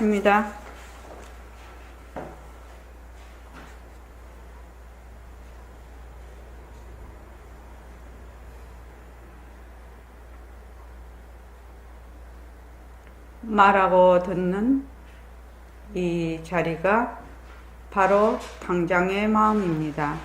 하겠습니다. 말하고 듣는 이 자리가 바로 당장의 마음입니다.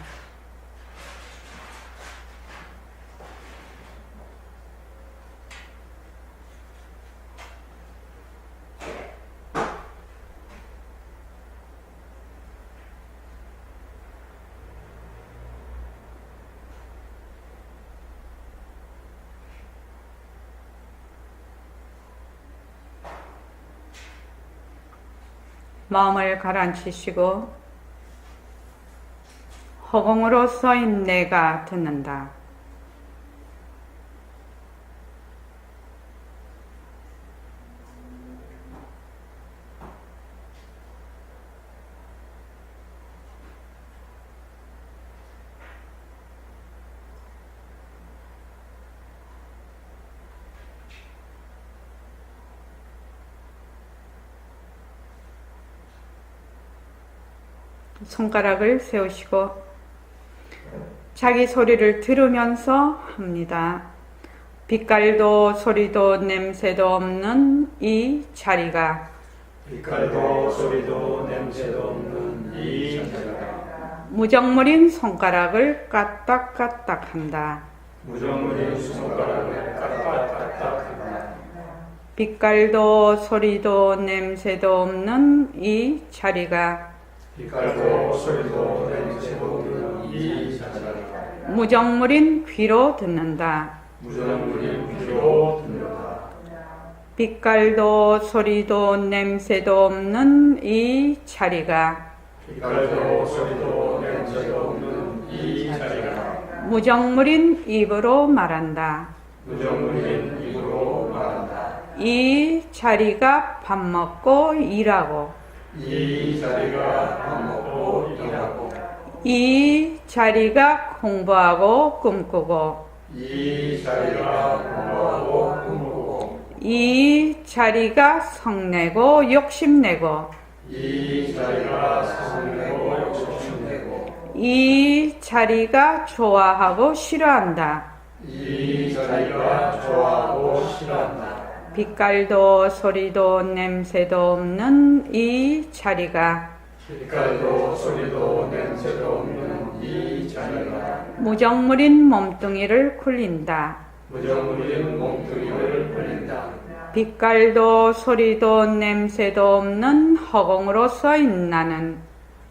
마음을 가라앉히시고 허공으로 서인 내가 듣는다. 손가락을 세우시고 자기 소리를 들으면서 합니다. 빛깔도 소리도 냄새도 없는 이 자리가 빛깔도 소리도 냄새도 없는 이 자리가 무정물인 손가락을 까딱까딱 한다. 무정물인 손가락을 까딱까딱 한다. 빛깔도 소리도 냄새도 없는 이 자리가 빛깔도 소리도 냄새도 없는 이 자리가 무정물인 귀로 듣는다. 무정물인 귀로 듣는다. 빛깔도 소리도 냄새도 없는 이 자리가 빛깔도 소리도 냄새도 없는 이 자리가 무정물인 입으로 말한다. 무정물인 입으로 말한다. 이 자리가 밥 먹고 일하고 이 자리가 밥 먹고 일하고 이 자리가 공부하고 꿈꾸고 이 자리가 공부하고 꿈꾸고 이 자리가 성내고 욕심내고 이 자리가 성내고 욕심내고 이 자리가 좋아하고 싫어한다. 이 자리가 좋아하고 싫어한다. 빛깔도 소리도 냄새도 없는 이 자리가 빛깔도 소리도 냄새도 없는 이 자리가 무정물인 몸뚱이를 굴린다. 무정물인 몸뚱이를 굴린다. 빛깔도 소리도 냄새도 없는 허공으로서 있나는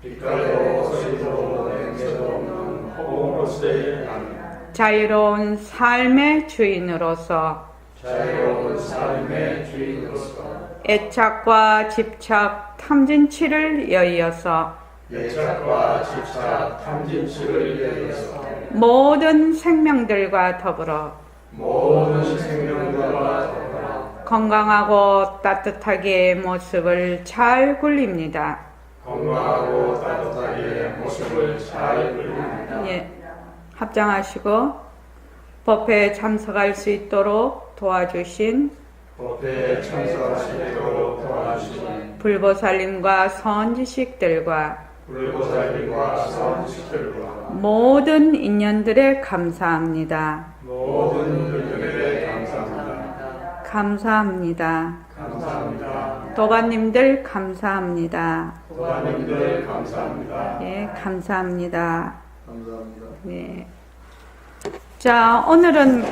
빛깔도 소리도 냄새도 없는 허공으로서의 나는 자유로운 삶의 주인으로서 자유로운 삶의 주인으로서 애착과 집착 탐진치를 여의어서 애착과 집착 탐진치를 위해서 모든 생명들과 더불어 모든 생명들과 더불어 건강하고 따뜻하게 모습을 잘 굴립니다. 건강하고 따뜻하게 모습을 잘 굴립니다. 예, 합장하시고 법회에 참석할 수 있도록 도와주신 법회에 참석할 수 있도록 도와주신 불보살님과 선지식들과 불보살님과 선지식들과 모든 인연들에 감사합니다. 모든 인연들에 감사합니다. 감사합니다. 감사합니다. 도반님들 감사합니다. 도반님들 감사합니다. 예, 감사합니다. 감사합니다. 네. 자, 오늘은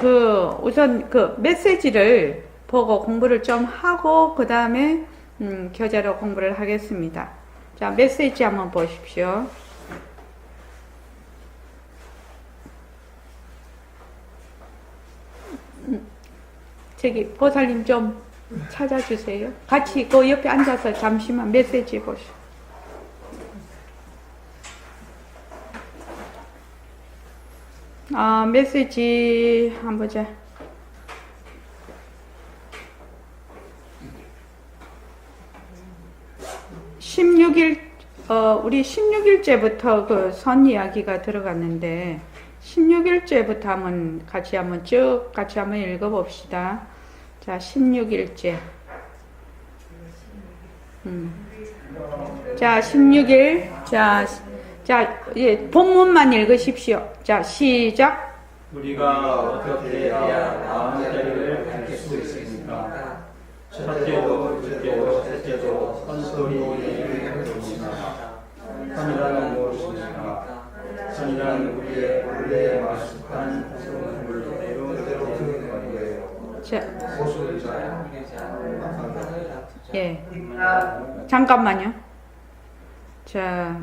우선 메시지를 보고 공부를 좀 하고, 그 다음에, 교재로 공부를 하겠습니다. 자, 메시지 한번 보십시오. 저기, 보살님 좀 찾아주세요. 같이 그 옆에 앉아서 잠시만 메시지 보시오. 메시지 한번 보자. 우리 16일째부터 그 선 이야기가 들어갔는데 16일째부터 같이 한번 읽어봅시다. 자, 16일째. 자, 16일. 예, 본문만 읽으십시오. 자, 시작. 우리가 어떻게 해야 마음자리를 밝힐 수 있습니까? 첫째도 둘째도 셋째도 선소리를 해보시나. 선이란 무엇입니까? 선이란 우리의 원래 마숙한 성품을 그대로 드는 거예요. 자, 예. 잠깐만요. 자,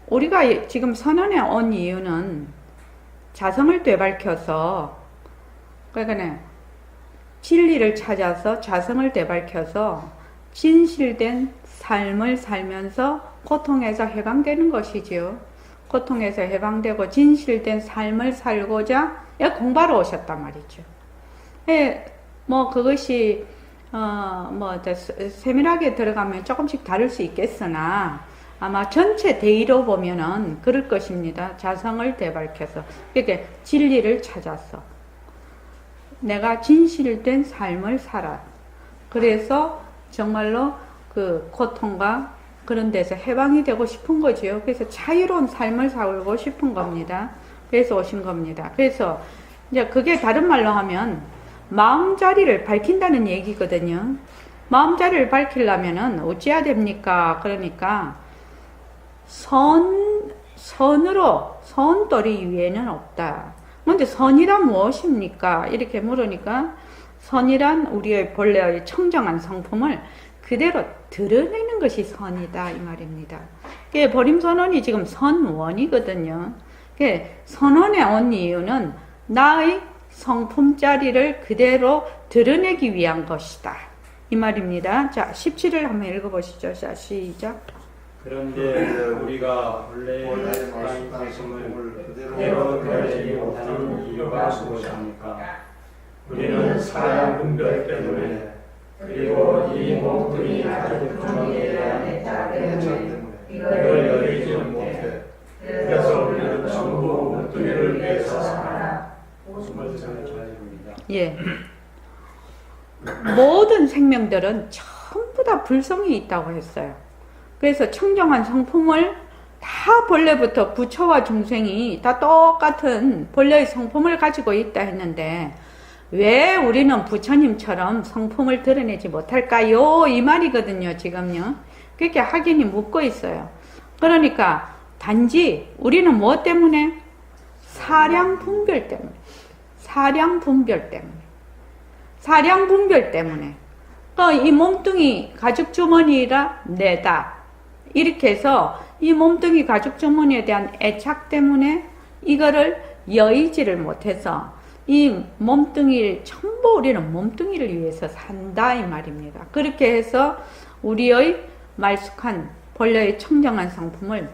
우리가 지금 선언에 온 이유는 자성을 되밟혀서, 그러니까 진리를 찾아서 자성을 되밟혀서 진실된 삶을 살면서 고통에서 해방되는 것이지요. 고통에서 해방되고 진실된 삶을 살고자 공부하러 오셨단 말이죠. 예, 뭐 그것이 세밀하게 들어가면 조금씩 다를 수 있겠으나 아마 전체 대의로 보면은 그럴 것입니다. 자성을 되밟혀서, 그러니까 진리를 찾아서 내가 진실된 삶을 살아. 그래서 정말로 그 고통과 그런 데서 해방이 되고 싶은 거지요. 그래서 자유로운 삶을 살고 싶은 겁니다. 그래서 오신 겁니다. 그래서 이제 그게 다른 말로 하면 마음자리를 밝힌다는 얘기거든요. 마음자리를 밝히려면은 어찌해야 됩니까? 그러니까 선돌이 위에는 없다. 근데 선이란 무엇입니까? 이렇게 물으니까 선이란 우리의 본래의 청정한 성품을 그대로 드러내는 것이 선이다 이 말입니다. 보림선언이 지금 선원이거든요. 선언에 온 이유는 나의 성품자리를 그대로 드러내기 위한 것이다 이 말입니다. 자, 17을 한번 읽어보시죠. 자, 시작. 그런데 우리가 원래 마숙한 성품을 그대로 드러내지 못하는 이유가 무엇입니까? 우리는 사랑 분별 때문에, 그리고 이 몸뚱이 가죽 주머니에 대한 애착 때문에 이걸 열리지 못해. 그래서 우리는 전부 몸뚱이를 위해서 살아. 예. 모든 생명들은 전부 다 불성이 있다고 했어요. 그래서 청정한 성품을 다 본래부터 부처와 중생이 다 똑같은 본래의 성품을 가지고 있다 했는데 왜 우리는 부처님처럼 성품을 드러내지 못할까요? 이 말이거든요, 지금요. 그렇게 확인이 묻고 있어요. 그러니까 단지 우리는 무엇 때문에? 사량분별 때문에. 사량분별 때문에. 사량분별 때문에. 이 몸뚱이 가죽주머니라 내다. 이렇게 해서 이 몸뚱이 가죽주머니에 대한 애착 때문에 이거를 여의지를 못해서 이 몸뚱이를 전부 우리는 몸뚱이를 위해서 산다 이 말입니다. 그렇게 해서 우리의 말숙한 본래의 청정한 성품을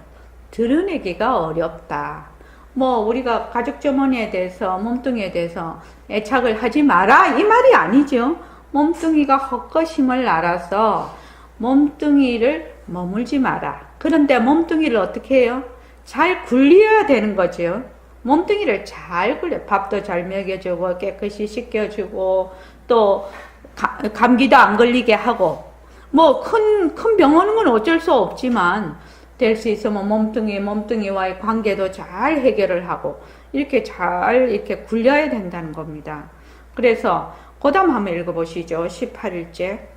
드러내기가 어렵다. 우리가 가죽주머니에 대해서 몸뚱이에 대해서 애착을 하지 마라 이 말이 아니죠. 몸뚱이가 헛것임을 알아서 몸뚱이를 머물지 마라. 그런데 몸뚱이를 어떻게 해요? 잘 굴려야 되는 거죠. 몸뚱이를 잘 굴려. 밥도 잘 먹여주고 깨끗이 씻겨주고 또 감기도 안 걸리게 하고 큰 병 오는 건 어쩔 수 없지만 될 수 있으면 몸뚱이와의 관계도 잘 해결을 하고 이렇게 잘 이렇게 굴려야 된다는 겁니다. 그래서 고담 한번 읽어보시죠. 18일째.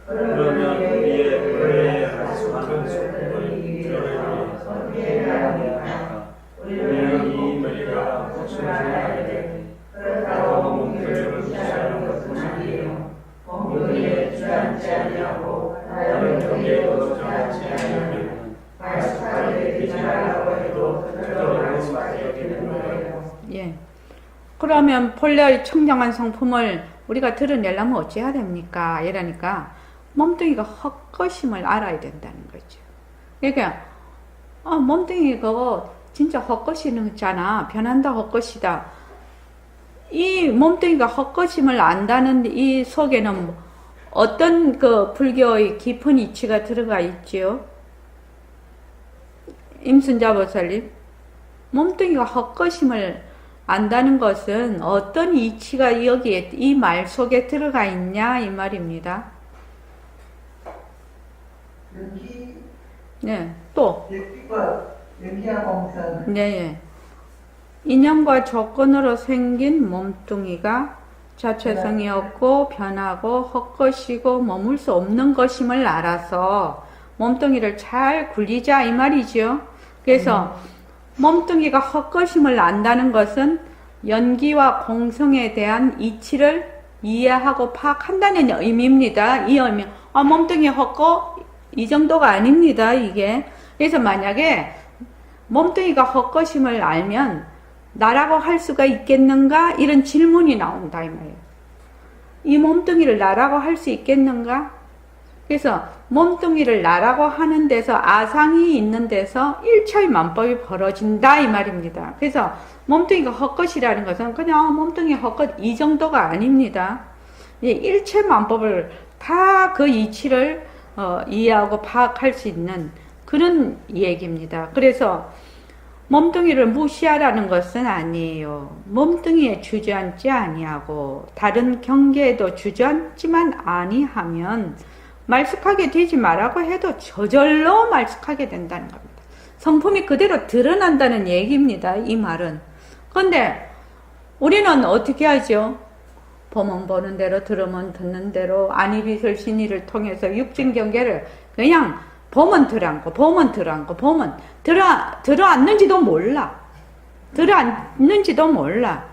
그러면 우리의 원래 하숙한 성품을 드러내야 합니까? 우리는 이 머리가 복숭아하게 되니 그렇다고 몸뚱이를 무시하는 것은 아니에요. 몸뚱이에 주저앉지 아니하고 다른 경계도 주저앉지 아니하면 말숙하게 되지 말라고 해도 그대로 수밖에 되는 거예요. 예. 그러면 본래의 청정한 성품을 우리가 드러내려면 어찌해야 됩니까? 이러니까 몸뚱이가 헛것임을 알아야 된다는 거죠. 그러니까 몸뚱이 그거 진짜 헛것이잖아. 변한다 헛것이다. 이 몸뚱이가 헛것임을 안다는 이 속에는 어떤 그 불교의 깊은 이치가 들어가 있지요? 임순자 보살님, 몸뚱이가 헛것임을 안다는 것은 어떤 이치가 여기에 이 말 속에 들어가 있냐 이 말입니다. 연기, 네, 또 연기와 공선. 네, 인연과 조건으로 생긴 몸뚱이가 자체성이 없고 변하고 헛것이고 머물 수 없는 것임을 알아서 몸뚱이를 잘 굴리자 이 말이죠. 그래서 몸뚱이가 헛것임을 안다는 것은 연기와 공성에 대한 이치를 이해하고 파악한다는 의미입니다. 이 의미, 몸뚱이 헛거 이 정도가 아닙니다. 이게. 그래서 만약에 몸뚱이가 헛것임을 알면 나라고 할 수가 있겠는가? 이런 질문이 나온다 이 말이에요. 이 몸뚱이를 나라고 할 수 있겠는가? 그래서 몸뚱이를 나라고 하는 데서 아상이 있는 데서 일철만법이 벌어진다 이 말입니다. 그래서 몸뚱이가 헛것이라는 것은 그냥 몸뚱이 헛것 이 정도가 아닙니다. 일체만법을 다 그 이치를 이해하고 파악할 수 있는 그런 얘기입니다. 그래서 몸뚱이를 무시하라는 것은 아니에요. 몸뚱이에 주저앉지 아니하고 다른 경계에도 주저앉지만 아니하면 말쑥하게 되지 말라고 해도 저절로 말쑥하게 된다는 겁니다. 성품이 그대로 드러난다는 얘기입니다. 이 말은. 그런데 우리는 어떻게 하죠? 보면 보는 대로 들으면 듣는 대로 안이비설 신의를 통해서 육진 경계를 그냥 보면 들어앉고 보면 들어앉고 보면 들어앉는지도 몰라. 들어앉는지도 몰라.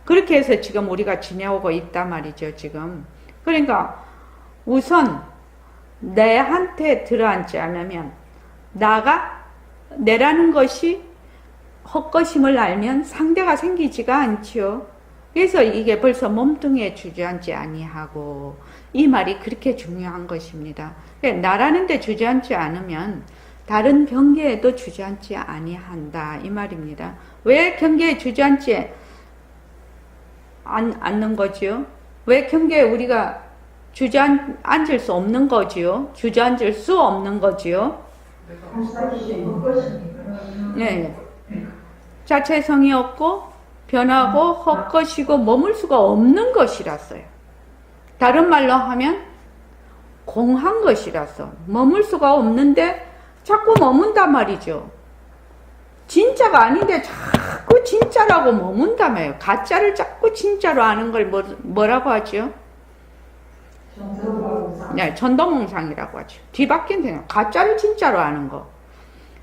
그렇게 해서 지금 우리가 지내오고 있단 말이죠. 지금. 그러니까 우선 내한테 들어앉지 않으면 내라는 것이 헛것임을 알면 상대가 생기지가 않지요. 그래서 이게 벌써 몸뚱이에 주저앉지 아니하고 이 말이 그렇게 중요한 것입니다. 나라는 데 주저앉지 않으면 다른 경계에도 주저앉지 아니한다 이 말입니다. 왜 경계에 주저앉지 않는 거지요? 왜 경계에 우리가 주저앉을 수 없는 거지요? 주저앉을 수 없는 거지요? 네. 자체성이 없고 변하고 헛것이고 머물 수가 없는 것이라서요. 다른 말로 하면 공한 것이라서 머물 수가 없는데 자꾸 머문단 말이죠. 진짜가 아닌데 자꾸 진짜라고 머문다며요. 가짜를 자꾸 진짜로 아는 걸 뭐라고 하죠? 네, 전도몽상이라고 하죠. 뒤바뀐 대로 가짜를 진짜로 아는 거.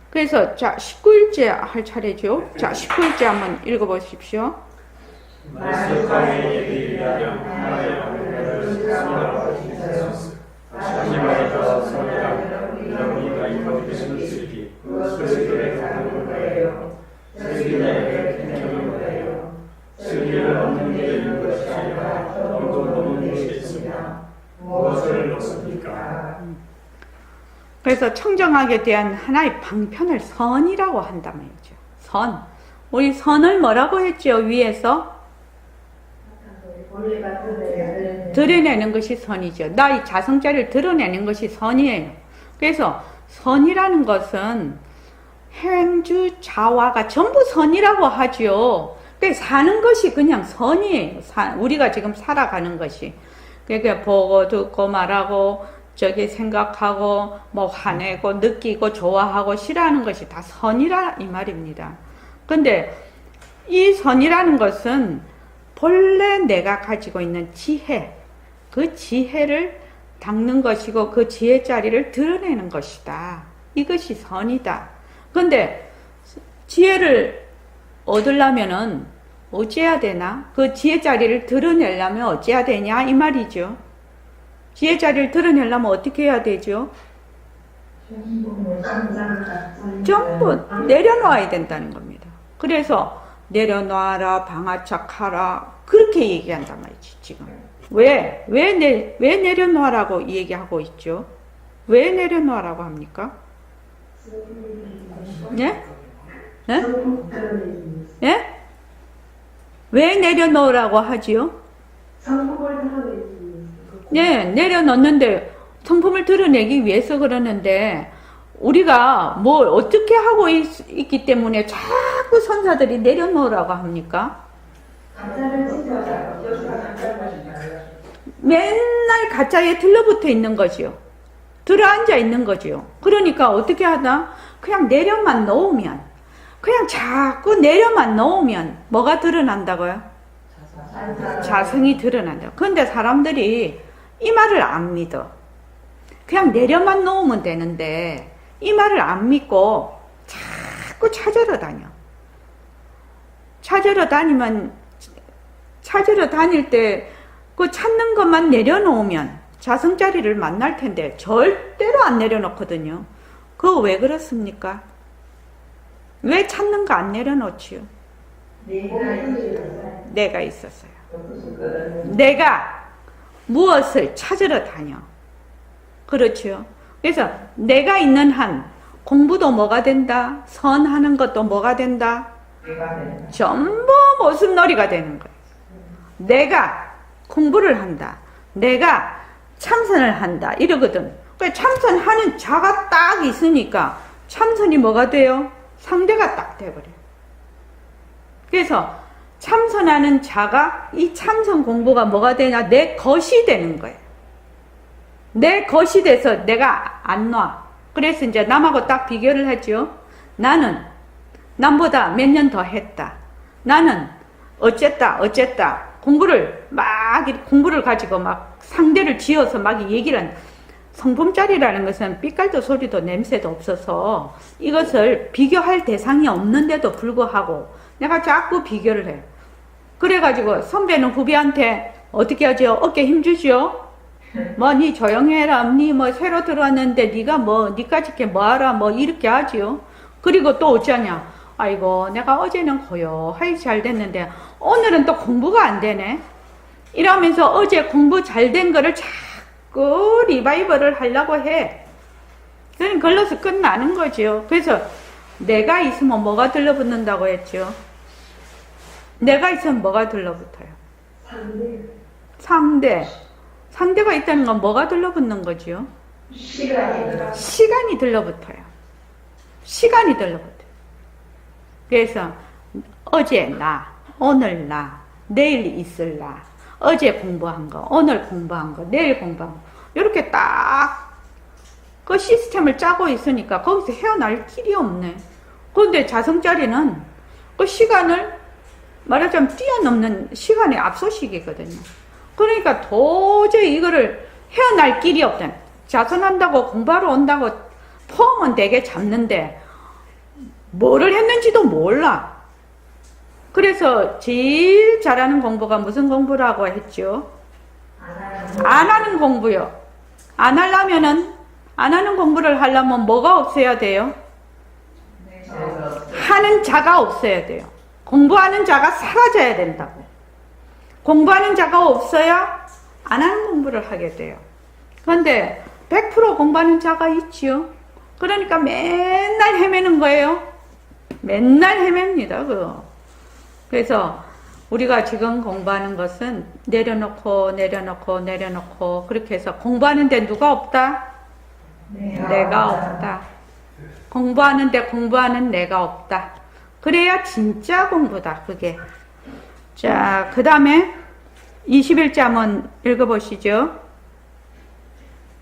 그래서 자 19일째 할 차례죠. 자 19일째 한번 읽어보십시오. 그래서 청정학에 대한 하나의 방편을 선이라고 한단 말이죠. 선. 우리 선을 뭐라고 했죠? 위에서? 드러내는 것이 선이죠. 나의 자성자를 드러내는 것이 선이에요. 그래서 선이라는 것은 행주 자화가 전부 선이라고 하죠. 그래서 사는 것이 그냥 선이에요. 우리가 지금 살아가는 것이. 그러니까 보고 듣고 말하고 저기 생각하고 뭐 화내고 느끼고 좋아하고 싫어하는 것이 다 선이라 이 말입니다. 근데 이 선이라는 것은 본래 내가 가지고 있는 지혜, 그 지혜를 닦는 것이고 그 지혜자리를 드러내는 것이다. 이것이 선이다. 근데 지혜를 얻으려면은 어찌해야 되나? 그 지혜자리를 드러내려면 어찌해야 되냐? 이 말이죠. 지혜자리를 드러내려면 어떻게 해야 되죠? 전부 내려놓아야 된다는 겁니다. 그래서 내려놔라, 방아착하라 그렇게 얘기한단 말이지 지금. 왜 내려놓으라고 얘기하고 있죠? 왜 내려놓으라고 합니까? 예? 예? 예? 왜 내려놓으라고 하지요? 네, 내려놓는데 성품을 드러내기 위해서 그러는데 우리가 뭘 어떻게 하고 있기 때문에 자꾸 선사들이 내려놓으라고 합니까? 감사를 지켜요. 맨날 가짜에 들러붙어 있는 거지요. 들어앉아 있는 거지요. 그러니까 어떻게 하나? 그냥 내려만 놓으면, 그냥 자꾸 내려만 놓으면 뭐가 드러난다고요? 자성이 드러난다. 그런데 사람들이 이 말을 안 믿어. 그냥 내려만 놓으면 되는데 이 말을 안 믿고 자꾸 찾으러 다녀. 찾으러 다닐 때 그 찾는 것만 내려놓으면 자성자리를 만날 텐데 절대로 안 내려놓거든요. 그거 왜 그렇습니까? 왜 찾는 거 안 내려놓지요? 내가 있었어요. 내가 무엇을 찾으러 다녀. 그렇죠. 그래서 내가 있는 한 공부도 뭐가 된다? 선하는 것도 뭐가 된다? 전부 모습놀이가 되는 거예요. 내가 공부를 한다. 내가 참선을 한다. 이러거든. 참선하는 자가 딱 있으니까 참선이 뭐가 돼요? 상대가 딱 돼버려요. 그래서 참선하는 자가 이 참선 공부가 뭐가 되냐? 내 것이 되는 거예요. 내 것이 돼서 내가 안 놔. 그래서 이제 남하고 딱 비교를 하죠. 나는 남보다 몇 년 더 했다. 나는 어쨌다. 공부를 가지고 막 상대를 지어서 막 얘기를 한 성품짜리라는 것은 삐깔도 소리도 냄새도 없어서 이것을 비교할 대상이 없는데도 불구하고 내가 자꾸 비교를 해요. 그래가지고 선배는 후배한테 어떻게 하죠? 어깨 힘주죠? 뭐, 니 조용해라. 니 뭐 새로 들어왔는데 니가 뭐, 니까짓 게 뭐하라. 뭐 이렇게 하지요. 그리고 또 어쩌냐? 아이고, 내가 어제는 고요하게 잘 됐는데 오늘은 또 공부가 안 되네. 이러면서 어제 공부 잘 된 거를 자꾸 리바이벌을 하려고 해. 그럼 걸러서 끝나는 거죠. 그래서 내가 있으면 뭐가 들러붙는다고 했죠? 내가 있으면 뭐가 들러붙어요? 상대가 있다는 건 뭐가 들러붙는 거죠? 시간이 들러붙어요. 시간이 들러붙어요. 그래서 어제 나, 오늘 나, 내일 있을 나, 어제 공부한 거, 오늘 공부한 거, 내일 공부한 거 이렇게 딱 그 시스템을 짜고 있으니까 거기서 헤어날 길이 없네. 그런데 자성자리는 그 시간을 말하자면 뛰어넘는 시간의 압소식이거든요. 그러니까 도저히 이거를 헤어날 길이 없다. 자선한다고 공부하러 온다고 폼은 되게 잡는데 뭐를 했는지도 몰라. 그래서 제일 잘하는 공부가 무슨 공부라고 했죠? 안 하는 공부요. 안 하는 공부를 하려면 뭐가 없어야 돼요? 하는 자가 없어야 돼요. 공부하는 자가 사라져야 된다고. 공부하는 자가 없어야 안 하는 공부를 하게 돼요. 그런데 100% 공부하는 자가 있지요. 그러니까 맨날 헤매는 거예요. 맨날 헤맵니다. 그거. 그래서 우리가 지금 공부하는 것은 내려놓고 그렇게 해서 공부하는데 누가 없다? 내가 없다. 공부하는 내가 없다. 그래야 진짜 공부다. 그게. 자, 그 다음에 21자 한번 읽어보시죠.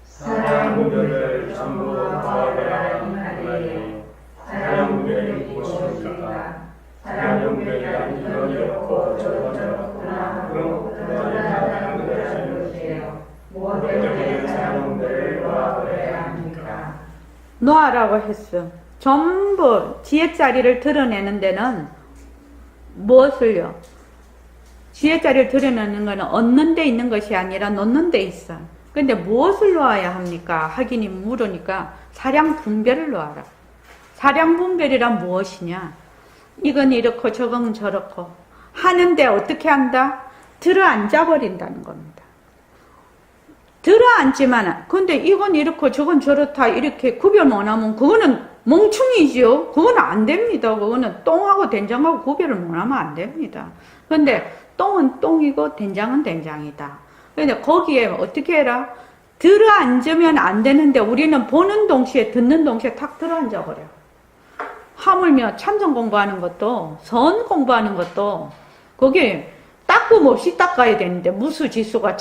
사랑분별을 전부 더하여야 하나니 사랑분별이 무엇입니까? 사랑분별이 이렇고 저렇구나 그럼 그들을 사랑분별을 어떻게 사랑분별을 놓아버려야 합니까? 놓아라고 했어. 전부 지혜자리를 드러내는 데는 무엇을요? 지혜자리를 드러내는 것은 얻는 데 있는 것이 아니라 놓는 데 있어. 근데 무엇을 놓아야 합니까? 하긴이 물으니까 사량분별을 놓아라. 사량분별이란 무엇이냐? 이건 이렇고 저건 저렇고 하는데 어떻게 한다? 들어앉아 버린다는 겁니다. 들어앉지만 근데 이건 이렇고 저건 저렇다 이렇게 구별 못하면 그거는 멍충이지요. 그건 안 됩니다. 그거는 똥하고 된장하고 구별을 못하면 안 됩니다. 근데 똥은 똥이고 된장은 된장이다. 근데 거기에 어떻게 해라? 들어앉으면 안 되는데 우리는 보는 동시에 듣는 동시에 탁 들어앉아 버려. 하물며 참선 공부하는 것도 선 공부하는 것도 거기에 닦음 없이 닦아야 되는데 무수지수가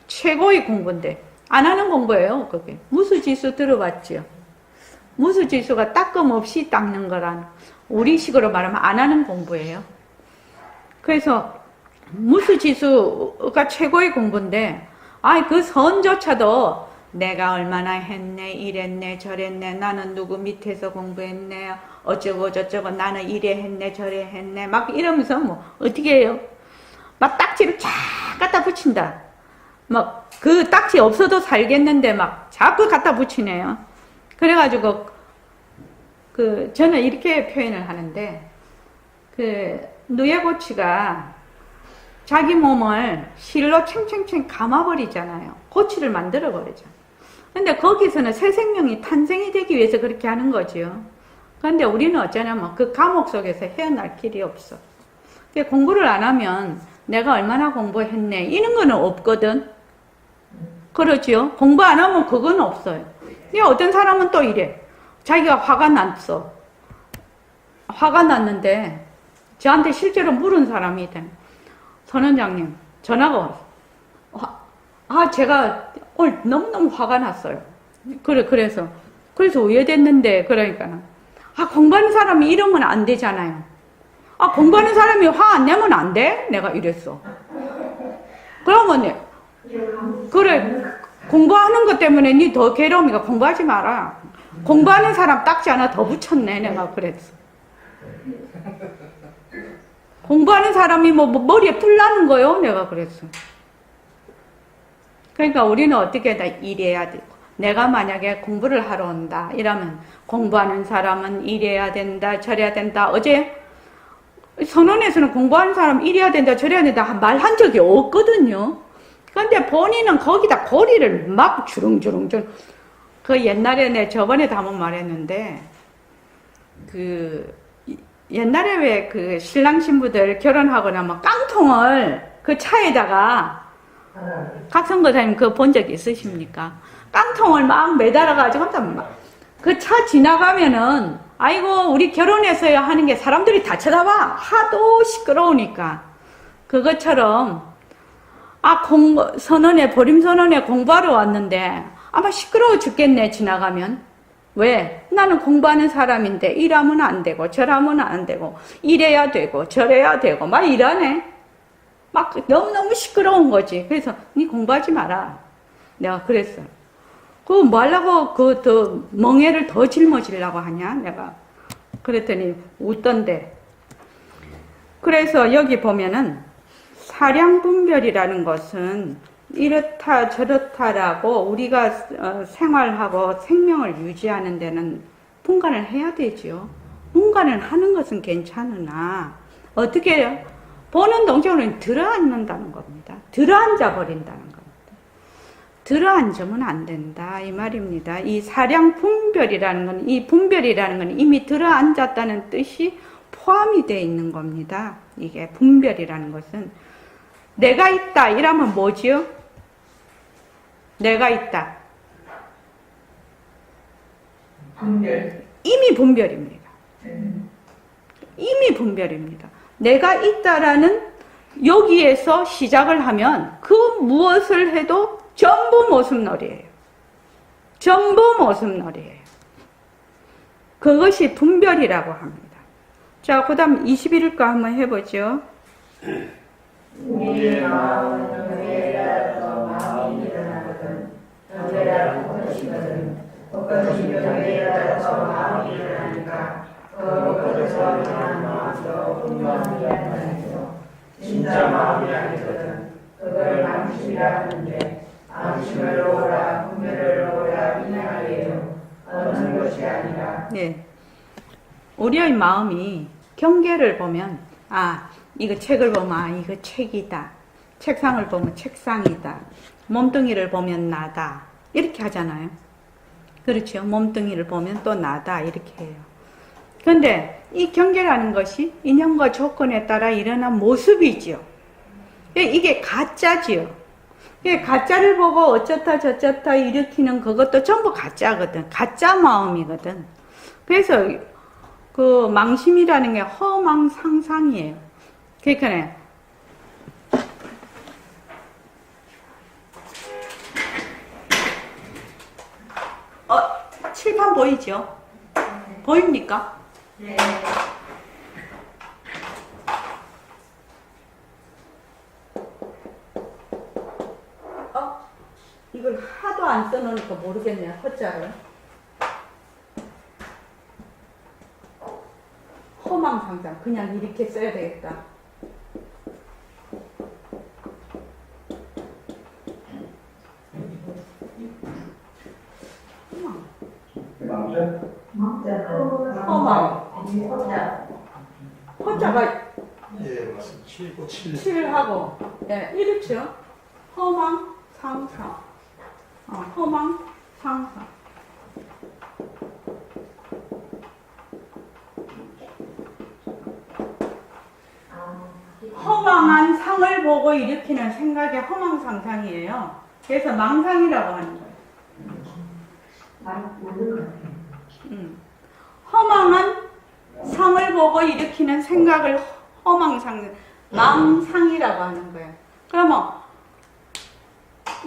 최고의 공부인데 안 하는 공부예요. 그게 무수지수 들어봤지요. 무수지수가 닦음 없이 닦는 거란 우리식으로 말하면 안 하는 공부예요. 그래서 무수지수가 최고의 공부인데 그 선조차도 내가 얼마나 했네, 이랬네, 저랬네, 나는 누구 밑에서 공부했네, 어쩌고 저쩌고 나는 이래 했네, 저래 했네, 막 이러면서 뭐 어떻게 해요? 막 딱지를 쫙 갖다 붙인다. 막 그 딱지 없어도 살겠는데 막 자꾸 갖다 붙이네요. 그래가지고 저는 이렇게 표현을 하는데 누에고치가 자기 몸을 실로 챙챙챙 감아버리잖아요. 고치를 만들어버리잖아요. 근데 거기서는 새 생명이 탄생이 되기 위해서 그렇게 하는 거지요. 근데 우리는 어쩌냐면 그 감옥 속에서 헤어날 길이 없어. 공부를 안 하면 내가 얼마나 공부했네 이런 거는 없거든. 그렇지요? 공부 안 하면 그건 없어요. 근데 어떤 사람은 또 이래. 자기가 화가 났어. 화가 났는데 저한테 실제로 물은 사람이 있대. 선 원장님 전화가 왔어. 제가 오늘 너무너무 화가 났어요. 그래서 왜 됐는데 그러니까 공부하는 사람이 이러면 안 되잖아요. 공부하는 사람이 화 안 내면 안 돼? 내가 이랬어. 그러면 그래 공부하는 것 때문에 니 더 괴로우니까 공부하지 마라. 공부하는 사람 딱지 하나 더 붙였네. 내가 그랬어. 공부하는 사람이 뭐 머리에 뿔 나는 거요? 내가 그랬어. 그러니까 우리는 어떻게 다 일해야 되고, 내가 만약에 공부를 하러 온다 이러면 공부하는 사람은 이래야 된다 저래야 된다. 어제 선언에서는 공부하는 사람 이래야 된다 저래야 된다 말한 적이 없거든요. 근데 본인은 거기다 고리를 막 주렁주렁 옛날에 저번에도 한번 말했는데 옛날에 왜 신랑 신부들 결혼하거나 막 깡통을 그 차에다가 각성거사님 그거 본 적 있으십니까? 깡통을 막 매달아가지고 그 차 지나가면은 아이고 우리 결혼해서요 하는 게 사람들이 다 쳐다봐. 하도 시끄러우니까. 그것처럼 선언에 보림선언에 공부하러 왔는데 아마 시끄러워 죽겠네 지나가면. 왜? 나는 공부하는 사람인데 이러면 안 되고 저러면 안 되고 이래야 되고 저래야 되고 막 이러네. 막 너무너무 시끄러운 거지. 그래서 니 공부하지 마라. 내가 그랬어. 그거 뭐 하려고 더 멍해를 더 짊어지려고 하냐? 내가 그랬더니 웃던데. 그래서 여기 보면은 사량분별이라는 것은 이렇다 저렇다라고 우리가 생활하고 생명을 유지하는 데는 분간을 해야 되지요. 분간을 하는 것은 괜찮으나 어떻게 해요? 보는 동작으로는 들어앉는다는 겁니다. 들어앉아 버린다는 겁니다. 들어앉으면 안 된다 이 말입니다. 이 사량 분별이라는 건, 이 분별이라는 건 이미 들어앉았다는 뜻이 포함이 되어 있는 겁니다. 이게 분별이라는 것은 내가 있다 이러면 뭐지요? 내가 있다. 분별. 이미 분별입니다. 이미 분별입니다. 내가 있다라는 여기에서 시작을 하면 그 무엇을 해도 전부 모습놀이에요. 전부 모습놀이에요. 그것이 분별이라고 합니다. 자, 그 다음 21일 거 한번 해보죠. 우리의 마음은 경계에 따라서 마음이 일어나거든 경계라고 것이거든 그것이 경계에 따라서 마음이 일어나니까 그것에서 일어난 마음도 분명이란 말이죠. 진짜 마음이 아니거든. 그걸 망심이라 하는데 망심을 놓으라 분별을 놓으라 미나리에요. 얻는 것이 아니라. 네. 우리의 마음이 경계를 보면 이거 책을 보면 이거 책이다. 책상을 보면 책상이다. 몸뚱이를 보면 나다. 이렇게 하잖아요. 그렇죠. 몸뚱이를 보면 또 나다. 이렇게 해요. 그런데 이 경계라는 것이 인연과 조건에 따라 일어난 모습이지요. 이게 가짜지요. 이게 가짜를 보고 어쩌다 저쩌다 일으키는 그것도 전부 가짜거든. 가짜 마음이거든. 그래서 그 망심이라는 게 허망 상상이에요. 그러니까 칠판 보이죠? 보입니까? 네. 이걸 하도 안 써놓으니까 모르겠네, 허자를. 허망상상. 그냥 이렇게 써야 되겠다. 허망. 허자가 예, 맞습니다. 7고 7. 7하고, 예, 이렇죠? 허망, 상상. 허망, 상상. 허망한 상을 보고 일으키는 생각이 허망상상이에요. 그래서 망상이라고 하는 거예요. 허망한 상을 보고 일으키는 생각을 망상이라고 하는 거예요. 그러면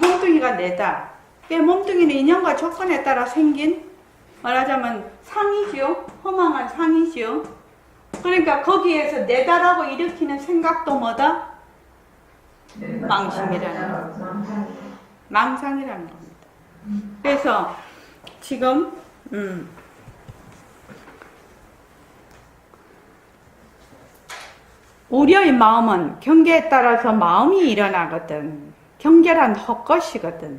몸뚱이가 내다. 이 몸뚱이는 인연과 조건에 따라 생긴, 말하자면 상이지요. 허망한 상이지요. 그러니까 거기에서 내다라고 일으키는 생각도 뭐다? 망상이라는 겁니다. 그래서 지금 우리의 마음은 경계에 따라서 마음이 일어나거든. 경계란 헛것이거든.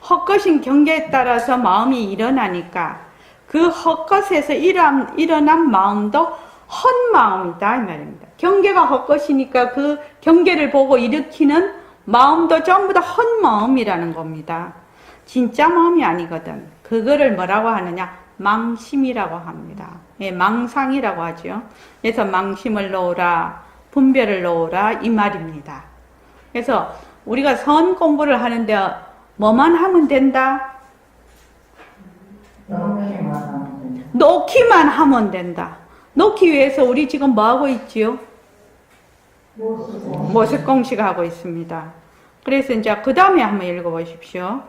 헛것인 경계에 따라서 마음이 일어나니까 그 헛것에서 일어난 마음도 헛마음이다 이 말입니다. 경계가 헛것이니까 그 경계를 보고 일으키는 마음도 전부 다 헛마음이라는 겁니다. 진짜 마음이 아니거든. 그거를 뭐라고 하느냐? 망심이라고 합니다. 예, 망상이라고 하죠. 그래서 망심을 놓으라, 분별을 놓으라 이 말입니다. 그래서 우리가 선 공부를 하는데 뭐만 하면 된다? 놓기만 하면 된다. 놓기 위해서 우리 지금 뭐 하고 있지요? 모색공식 하고 있습니다. 그래서 이제 그 다음에 한번 읽어보십시오.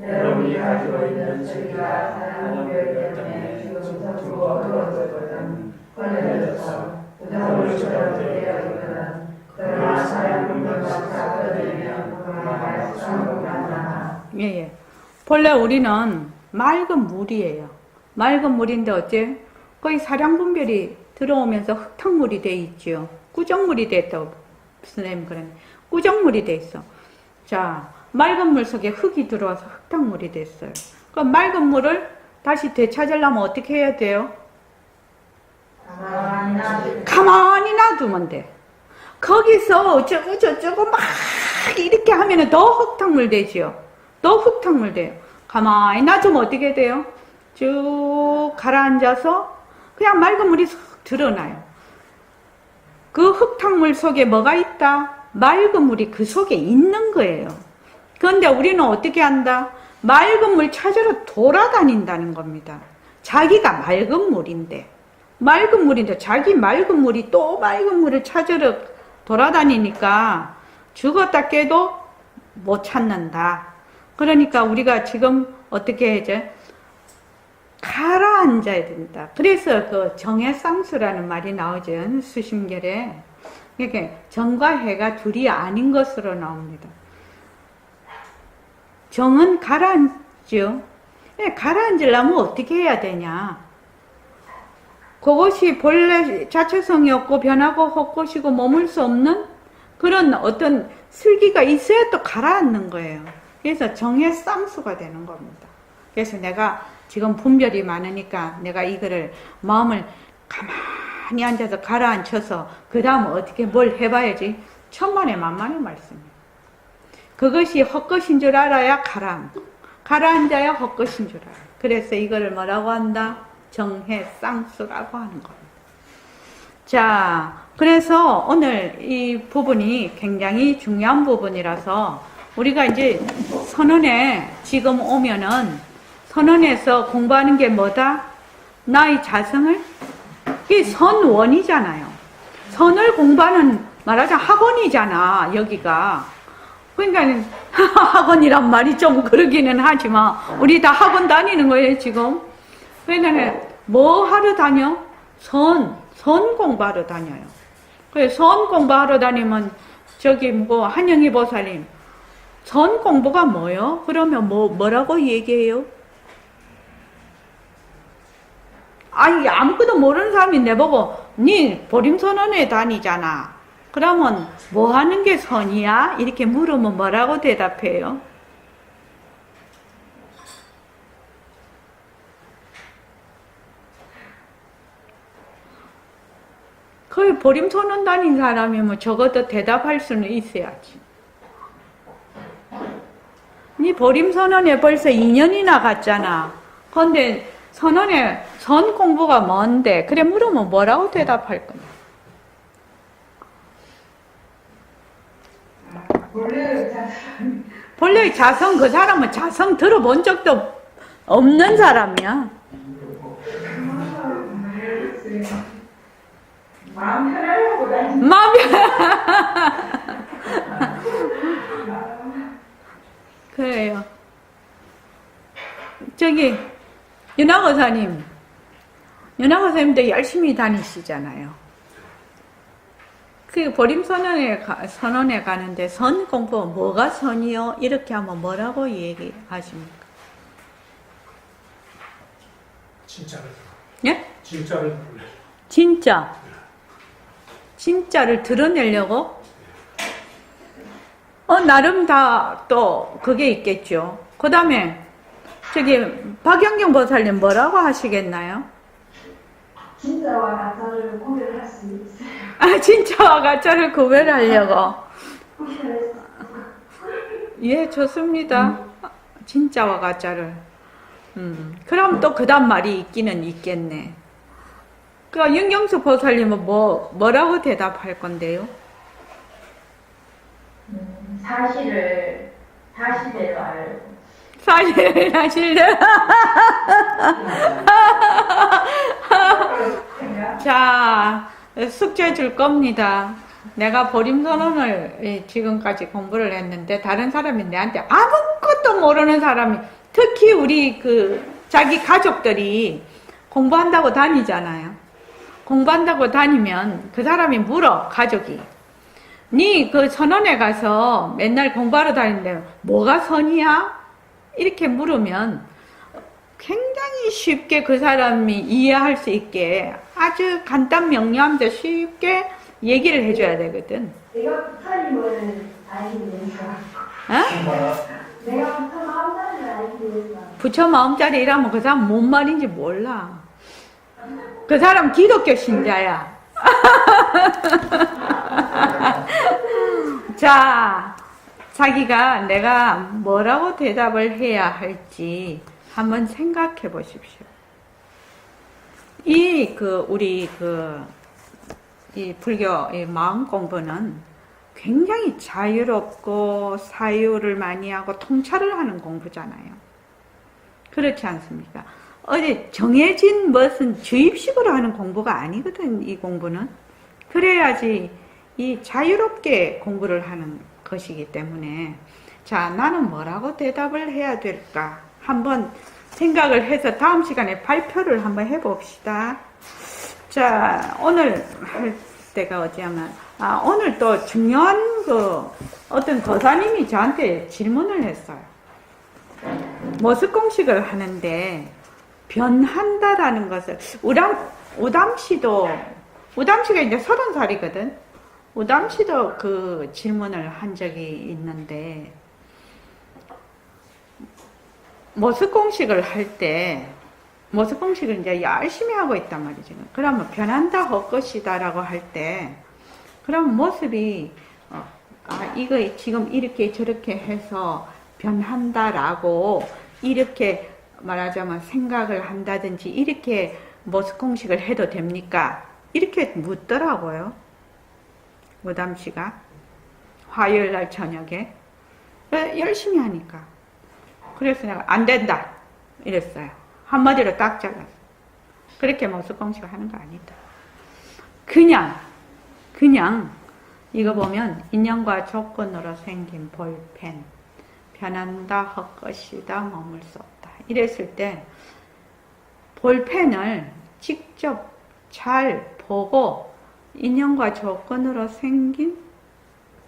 여러분이 가지고 있는 즐기가 하나님 별것 때문에 주고 얻었거든. 걸려져서 부담을처럼 되어있거든. 그러나 사람은 사건이면 그만할 상관하나. 예. 본래 우리는 맑은 물이에요. 맑은 물인데 어째? 거의 사량분별이 들어오면서 흙탕물이 돼 있죠. 꾸정물이 됐다고 선생님 그러네. 꾸정물이 돼 있어. 자, 맑은 물 속에 흙이 들어와서 흙탕물이 됐어요. 그럼 맑은 물을 다시 되찾으려면 어떻게 해야 돼요? 가만히 놔두면 돼. 거기서 어쩌고 저쩌고 막 이렇게 하면 더 흙탕물 되지요. 더 흙탕물 돼요. 가만히 놔두면 어떻게 돼요? 쭉 가라앉아서 그냥 맑은 물이 싹 드러나요. 그 흙탕물 속에 뭐가 있다? 맑은 물이 그 속에 있는 거예요. 그런데 우리는 어떻게 한다? 맑은 물 찾으러 돌아다닌다는 겁니다. 자기가 맑은 물인데 자기 맑은 물이 또 맑은 물을 찾으러 돌아다니니까 죽었다 깨도 못 찾는다. 그러니까 우리가 지금 어떻게 해야죠? 가라앉아야 된다. 그래서 그 정해쌍수라는 말이 나오죠. 수심결에. 그러니까 정과 해가 둘이 아닌 것으로 나옵니다. 정은 가라앉죠. 가라앉으려면 어떻게 해야 되냐? 그것이 본래 자체성이 없고 변하고 헛것이고 머물 수 없는 그런 어떤 슬기가 있어야 또 가라앉는 거예요. 그래서 정의 쌍수가 되는 겁니다. 그래서 내가 지금 분별이 많으니까 내가 이거를 마음을 가만히 앉아서 가라앉혀서 그 다음 어떻게 뭘 해봐야지. 천만의 만만의 말씀이에요. 그것이 헛것인 줄 알아야 가라앉아야 헛것인 줄 알아요. 그래서 이거를 뭐라고 한다? 정해쌍수라고 하는 겁니다. 자, 그래서 오늘 이 부분이 굉장히 중요한 부분이라서 우리가 이제 선언에 지금 오면은 선언에서 공부하는 게 뭐다? 나의 자성을? 이게 선원이잖아요. 선을 공부하는 말하자면 학원이잖아, 여기가. 그러니까 학원이란 말이 좀 그러기는 하지만 우리 다 학원 다니는 거예요, 지금. 그러니까 뭐 하러 다녀? 선 공부하러 다녀요. 그래서 선 공부하러 다니면 저기 뭐 한영희 보살님 선 공부가 뭐요? 그러면 뭐라고 얘기해요? 아니 아무것도 모르는 사람이 내보고 니 보림선언에 다니잖아. 그러면 뭐 하는 게 선이야? 이렇게 물으면 뭐라고 대답해요? 거의 보림선언 다닌 사람이면 적어도 대답할 수는 있어야지. 니 보림선언에 벌써 2년이나 갔잖아. 근데 선언에 선 공부가 뭔데? 그래 물으면 뭐라고 대답할 거냐? 본래의 자성, 그 사람은 자성 들어본 적도 없는 사람이야. 마음 편하려고 다니. 마음이 그래요. 저기 윤학원사님도 열심히 다니시잖아요. 그 보림선언에 선언에 가는데 선 공부 뭐가 선이요? 이렇게 하면 뭐라고 얘기하십니까? 진짜를. 예? 진짜를. 진짜를 드러내려고? 나름 다 또 그게 있겠죠. 그 다음에 저기 박영경 보살님 뭐라고 하시겠나요? 진짜와 가짜를 구별할 수 있어요. 아, 진짜와 가짜를 구별하려고. 예, 좋습니다. 진짜와 가짜를. 그럼 또 그 다음 말이 있기는 있겠네. 그러니까 윤경수 보살님은 뭐라고 대답할 건데요? 사실대로 알고. 사실대로. 자, 숙제 줄 겁니다. 내가 보림선언을 지금까지 공부를 했는데 다른 사람이 내한테 아무것도 모르는 사람이 특히 우리 자기 가족들이 공부한다고 다니잖아요. 공부한다고 다니면 그 사람이 물어, 가족이. 니 그 선언에 가서 맨날 공부하러 다니는데 뭐가 선이야? 이렇게 물으면 굉장히 쉽게 그 사람이 이해할 수 있게 아주 간단 명료하면서 쉽게 얘기를 해줘야 되거든. 내가 부처님을 알기 위해서. 내가 부처 마음자리를 알기 위해서. 부처 마음자리 이라면 그 사람 뭔 말인지 몰라. 그 사람 기독교 신자야. 자, 자기가 내가 뭐라고 대답을 해야 할지 한번 생각해 보십시오. 이 불교 이 마음 공부는 굉장히 자유롭고 사유를 많이 하고 통찰을 하는 공부잖아요. 그렇지 않습니까? 어디 정해진 무슨 주입식으로 하는 공부가 아니거든, 이 공부는. 그래야지 이 자유롭게 공부를 하는 것이기 때문에. 자, 나는 뭐라고 대답을 해야 될까? 한번 생각을 해서 다음 시간에 발표를 한번 해봅시다. 자, 오늘 할 때가 어디야면, 오늘 또 중요한 어떤 도사님이 저한테 질문을 했어요. 모습공식을 하는데, 변한다라는 것을, 우담씨가 이제 30살이거든? 우담씨도 그 질문을 한 적이 있는데, 모습공식을 할 때, 모습공식을 이제 열심히 하고 있단 말이죠. 그러면 변한다 할 것이다라고 할 때, 그럼 모습이, 이거 지금 이렇게 저렇게 해서 변한다라고, 이렇게 말하자면 생각을 한다든지, 이렇게 모습공식을 해도 됩니까? 이렇게 묻더라고요. 무담씨가 화요일 날 저녁에 열심히 하니까. 그래서 내가 안 된다 이랬어요. 한마디로 딱 잘랐어. 그렇게 모습공식 하는 거 아니다. 그냥 이거 보면 인연과 조건으로 생긴 볼펜, 변한다 헛것이다 머물 수 없다. 이랬을 때 볼펜을 직접 잘 보고 인연과 조건으로 생긴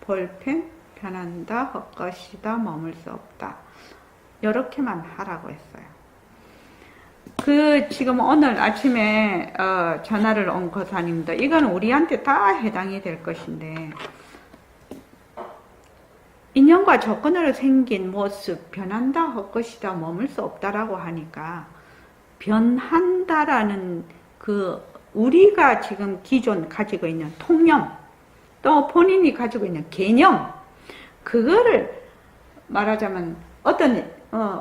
볼펜, 변한다 헛것이다 머물 수 없다. 이렇게만 하라고 했어요. 지금 오늘 아침에 전화를 온 거사님도 이건 우리한테 다 해당이 될 것인데, 인연과 조건으로 생긴 모습, 변한다 헛것이다 머물 수 없다라고 하니까, 변한다라는 우리가 지금 기존 가지고 있는 통념, 또 본인이 가지고 있는 개념, 그거를 말하자면 어떤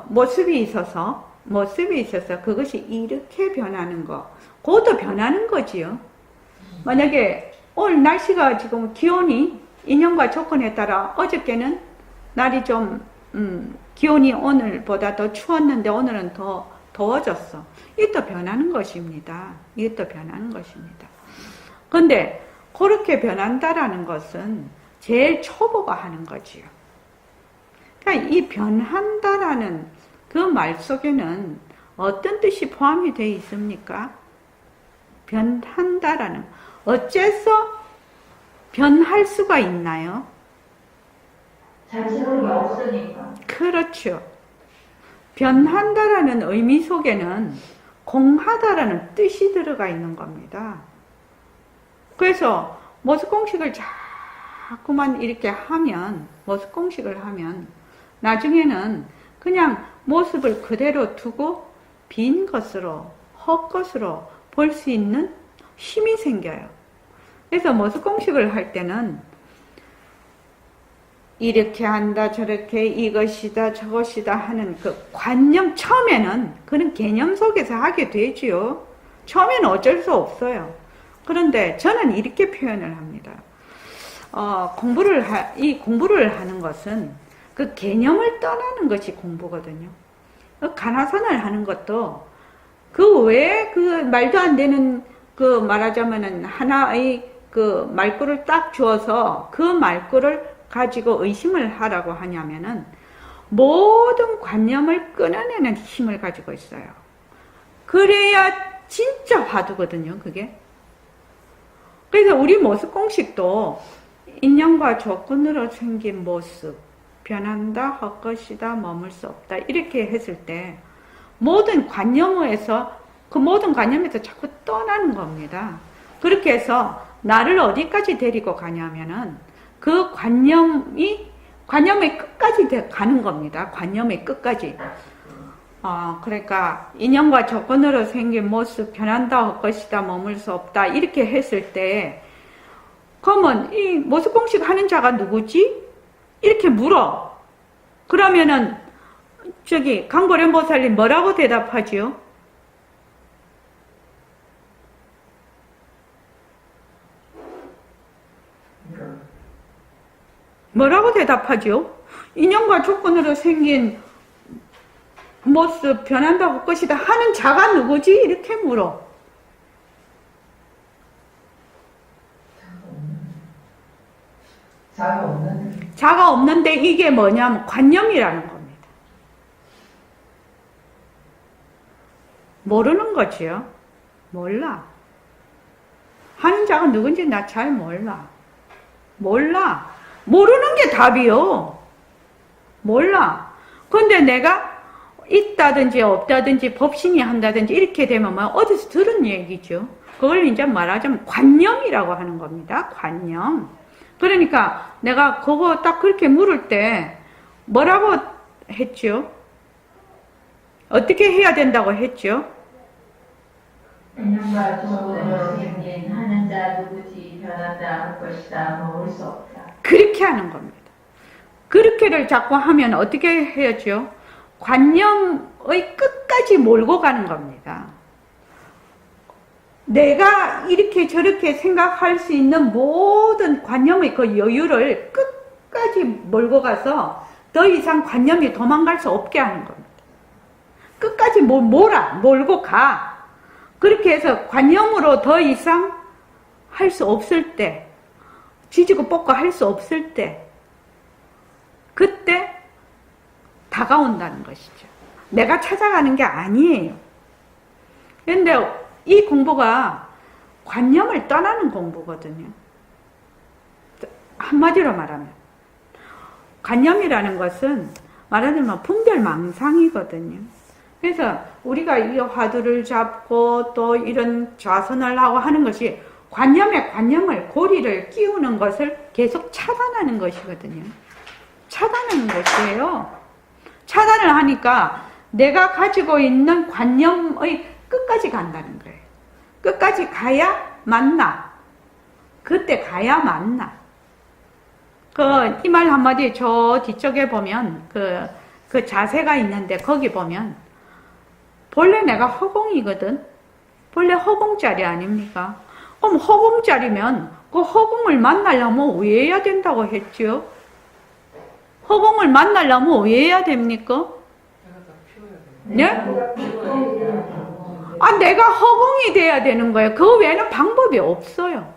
모습이 있어서 그것이 이렇게 변하는 거, 그것도 변하는 거지요. 만약에 오늘 날씨가 지금 기온이 인연과 조건에 따라 어저께는 날이 좀 기온이 오늘보다 더 추웠는데 오늘은 더 더워졌어. 이것도 변하는 것입니다. 근데 그렇게 변한다라는 것은 제일 초보가 하는 거지요. 그러니까 이 변한다라는 그 말 속에는 어떤 뜻이 포함이 되어 있습니까? 변한다라는, 어째서 변할 수가 있나요? 자신이 없으니까. 그렇죠. 변한다라는 의미 속에는 공하다라는 뜻이 들어가 있는 겁니다. 그래서 모습공식을 자꾸만 이렇게 하면, 모습공식을 하면 나중에는 그냥 모습을 그대로 두고 빈 것으로, 헛것으로 볼 수 있는 힘이 생겨요. 그래서 모습공식을 할 때는 이렇게 한다, 저렇게 이것이다, 저것이다 하는 그 관념, 처음에는 그런 개념 속에서 하게 되지요. 처음에는 어쩔 수 없어요. 그런데 저는 이렇게 표현을 합니다. 이 공부를 하는 것은 그 개념을 떠나는 것이 공부거든요. 가나선을 하는 것도 그 외에 그 말도 안 되는 그 말하자면은 하나의 그 말구를 딱 주어서 그 말구를 가지고 의심을 하라고 하냐면은 모든 관념을 끊어내는 힘을 가지고 있어요. 그래야 진짜 화두거든요, 그게. 그래서 우리 모습 공식도 인연과 조건으로 생긴 모습, 변한다, 헛것이다, 머물 수 없다, 이렇게 했을 때 모든 관념에서 자꾸 떠나는 겁니다. 그렇게 해서 나를 어디까지 데리고 가냐면은 그 관념의 끝까지 가는 겁니다. 관념의 끝까지. 그러니까 인연과 조건으로 생긴 모습, 변한다, 헛것이다, 머물 수 없다, 이렇게 했을 때 그러면 이 모습 공식 하는 자가 누구지? 이렇게 물어. 그러면은 강보련보살님 뭐라고 대답하지요? 뭐라고 대답하지요? 인연과 조건으로 생긴 모습, 변한다, 헛것이다 하는 자가 누구지? 이렇게 물어. 자가 없는데 이게 뭐냐면 관념이라는 겁니다. 모르는 거지요. 몰라. 하는 자가 누군지 나 잘 몰라. 모르는 게 답이요. 몰라. 근데 내가 있다든지 없다든지 법신이 한다든지 이렇게 되면 뭐 어디서 들은 얘기죠. 그걸 이제 말하자면 관념이라고 하는 겁니다. 관념. 그러니까 내가 그거 딱 그렇게 물을 때 뭐라고 했죠? 어떻게 해야 된다고 했죠? 인연과 조건으로 생긴 하는 자 누구지, 변한다 할 것이다, 머물 수 없다. 그렇게 하는 겁니다. 그렇게를 자꾸 하면 어떻게 해야죠? 관념의 끝까지 몰고 가는 겁니다. 내가 이렇게 저렇게 생각할 수 있는 모든 관념의 그 여유를 끝까지 몰고 가서 더 이상 관념이 도망갈 수 없게 하는 겁니다. 끝까지 몰고 가. 그렇게 해서 관념으로 더 이상 할 수 없을 때, 지지고 뻗고 할 수 없을 때, 그때 다가온다는 것이죠. 내가 찾아가는 게 아니에요. 그런데 이 공부가 관념을 떠나는 공부거든요. 한마디로 말하면 관념이라는 것은 말하자면 분별망상이거든요. 그래서 우리가 이 화두를 잡고 또 이런 좌선을 하고 하는 것이 관념을 고리를 끼우는 것을 계속 차단하는 것이거든요. 차단하는 것이에요. 차단을 하니까 내가 가지고 있는 관념의 끝까지 간다는 거예요. 끝까지 가야 만나. 그때 가야 만나. 이 말 한마디 저 뒤쪽에 보면 그 자세가 있는데 거기 보면 본래 내가 허공이거든. 본래 허공짜리 아닙니까? 그럼 허공짜리면 그 허공을 만나려면 왜 해야 된다고 했죠? 허공을 만나려면 왜 해야 됩니까? 네? 내가 허공이 돼야 되는 거예요. 그 외에는 방법이 없어요.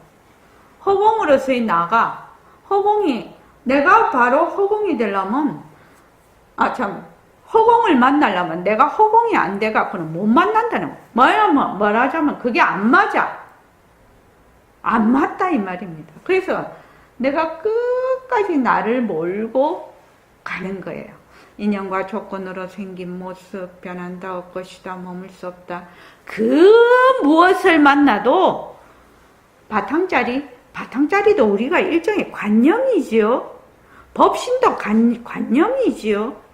허공으로서의 나가, 내가 바로 허공이 되려면, 허공을 만나려면 내가 허공이 안 돼갖고는 못 만난다는 거예요. 말하자면 그게 안 맞아. 안 맞다 이 말입니다. 그래서 내가 끝까지 나를 몰고 가는 거예요. 인연과 조건으로 생긴 모습 변한다 없것이다 머물 수 없다. 그 무엇을 만나도 바탕짜리도 우리가 일종의 관념이지요. 법신도 관념이지요.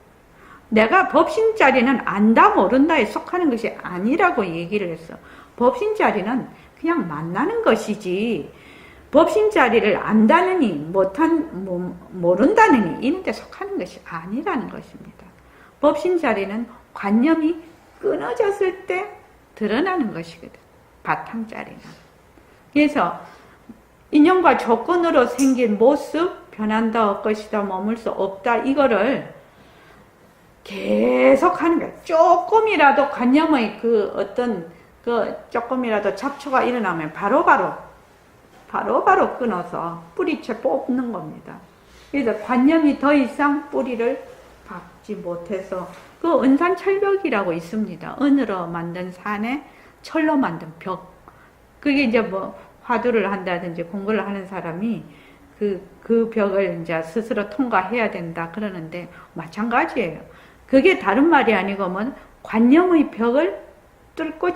내가 법신짜리는 안다 모른다에 속하는 것이 아니라고 얘기를 했어. 법신짜리는 그냥 만나는 것이지 법신짜리를 안다느니 모른다느니 이런 데 속하는 것이 아니라는 것입니다. 법신짜리는 관념이 끊어졌을 때 드러나는 것이거든. 바탕짜리는. 그래서 인연과 조건으로 생긴 모습 변한다 없것이다 머물 수 없다 이거를 계속 하는 거야. 조금이라도 관념의 조금이라도 잡초가 일어나면 바로바로 끊어서 뿌리채 뽑는 겁니다. 그래서 관념이 더 이상 뿌리를 박지 못해서 그 은산철벽이라고 있습니다. 은으로 만든 산에 철로 만든 벽. 그게 이제 화두를 한다든지 공부를 하는 사람이 그 벽을 이제 스스로 통과해야 된다 그러는데 마찬가지예요. 그게 다른 말이 아니고 관념의 벽을 뚫고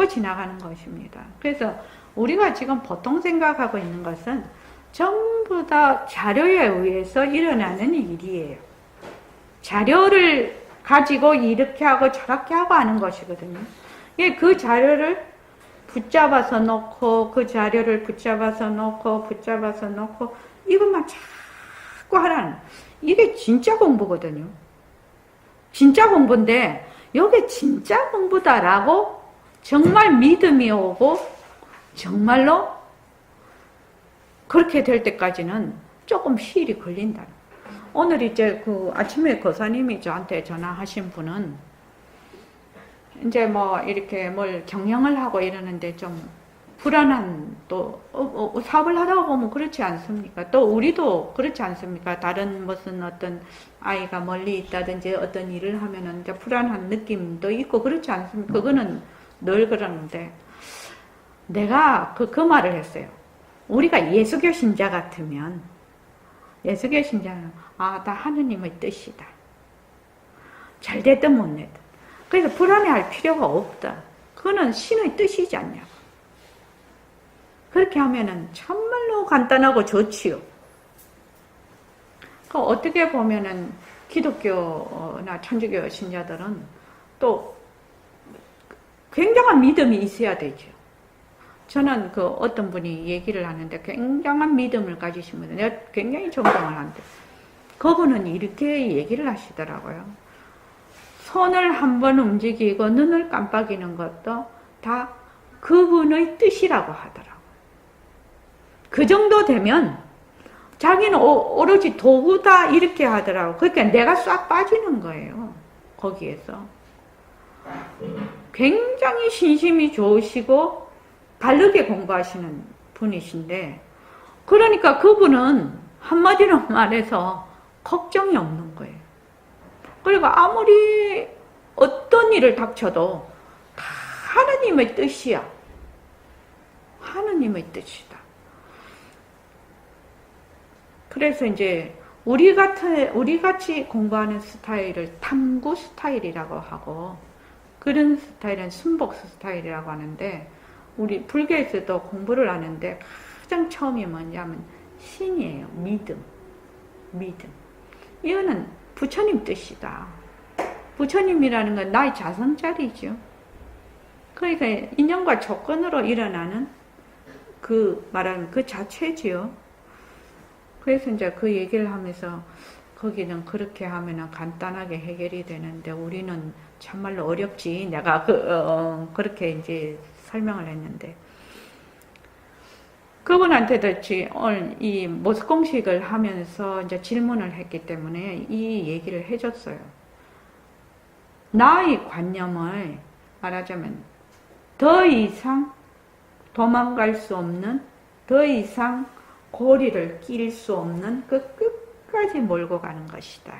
지나가는 것입니다. 그래서 우리가 지금 보통 생각하고 있는 것은 전부 다 자료에 의해서 일어나는 일이에요. 자료를 가지고 이렇게 하고 저렇게 하고 하는 것이거든요. 그 자료를 붙잡아서 놓고 그 자료를 붙잡아서 놓고 이것만 자꾸 하라는 이게 진짜 공부거든요. 진짜 공부인데 이게 진짜 공부다라고 정말 믿음이 오고 정말로 그렇게 될 때까지는 조금 시일이 걸린다. 오늘 이제 아침에 거사님이 저한테 전화하신 분은 이제 이렇게 뭘 경영을 하고 이러는데 좀 불안한 또 사업을 하다가 보면 그렇지 않습니까? 또 우리도 그렇지 않습니까? 다른 무슨 어떤 아이가 멀리 있다든지 어떤 일을 하면은 이제 불안한 느낌도 있고 그렇지 않습니까? 그거는 늘 그러는데 내가 그 말을 했어요. 우리가 예수교 신자 같으면 예수교 신자는 다 하느님의 뜻이다. 잘 됐든 못 됐든. 그래서 불안해할 필요가 없다. 그거는 신의 뜻이지 않냐고. 그렇게 하면은 참말로 간단하고 좋지요. 어떻게 보면은 기독교나 천주교 신자들은 또 굉장한 믿음이 있어야 되죠. 저는 어떤 분이 얘기를 하는데 굉장한 믿음을 가지신 분들, 내가 굉장히 존경을 하는데, 그분은 이렇게 얘기를 하시더라고요. 손을 한번 움직이고 눈을 깜빡이는 것도 다 그분의 뜻이라고 하더라고. 그 정도 되면 자기는 오로지 도구다 이렇게 하더라고. 그러니까 내가 싹 빠지는 거예요. 거기에서. 굉장히 신심이 좋으시고 다르게 공부하시는 분이신데, 그러니까 그분은 한마디로 말해서 걱정이 없는 거예요. 그리고 아무리 어떤 일을 닥쳐도 다 하느님의 뜻이야. 하느님의 뜻이다. 그래서 이제 우리 같이 공부하는 스타일을 탐구 스타일이라고 하고, 그런 스타일은 순복 스타일이라고 하는데, 우리 불교에서도 공부를 하는데 가장 처음이 뭐냐면 신이에요. 믿음. 이거는 부처님 뜻이다. 부처님이라는 건 나의 자성자리죠. 그러니까 인연과 조건으로 일어나는 그 말하는 그 자체지요. 그래서 이제 그 얘기를 하면서 거기는 그렇게 하면은 간단하게 해결이 되는데 우리는 참말로 어렵지. 내가 그렇게 이제 설명을 했는데, 그분한테도 오늘 이 모습공식을 하면서 이제 질문을 했기 때문에 이 얘기를 해줬어요. 나의 관념을 말하자면 더 이상 도망갈 수 없는, 더 이상 고리를 낄 수 없는 그 끝까지 몰고 가는 것이다.